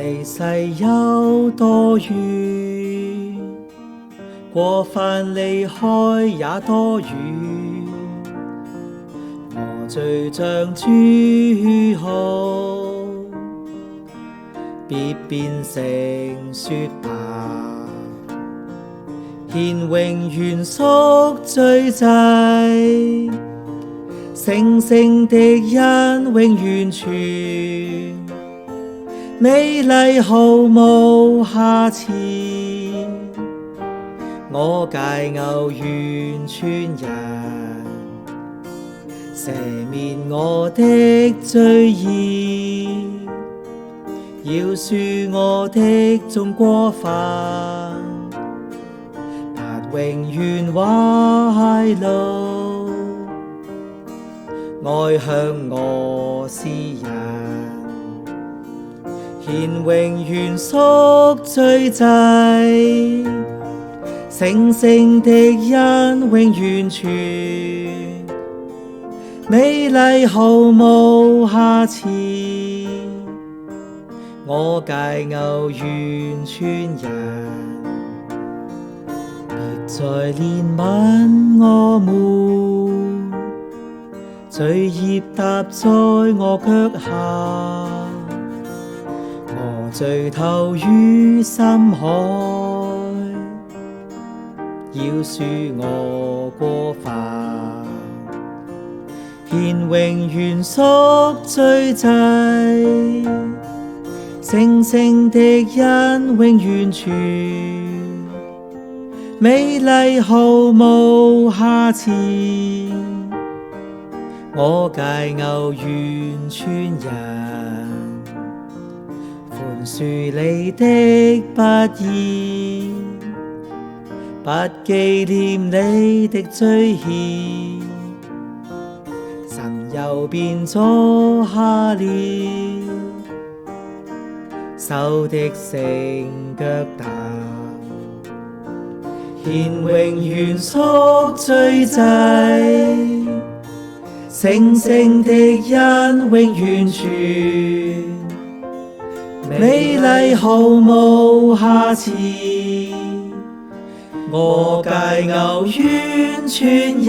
離世有多遠，過犯離開也多遠。我罪像朱紅，必變成雪白，獻永遠贖罪祭，成聖的恩永完全，美麗毫無瑕疵。我解牛完全人，赦免我的罪孽，饒恕我的眾過犯，達永遠懷怒，愛向我施恩，獻永遠贖罪祭，成聖的恩永完全，美麗毫無瑕疵。我解牛完全人，別再憐憫我們，罪孽踏在我腳下，我罪投於深海，饒恕我過犯，獻永遠贖罪祭，成聖的恩永完全，美麗毫無瑕疵。我解牛完全人，寬恕你的不義，不紀念你的罪愆，神又便坐下了，仇敵成腳踏，獻永遠贖罪祭，成聖的恩永完全，美麗毫無瑕疵。我解牛完全人。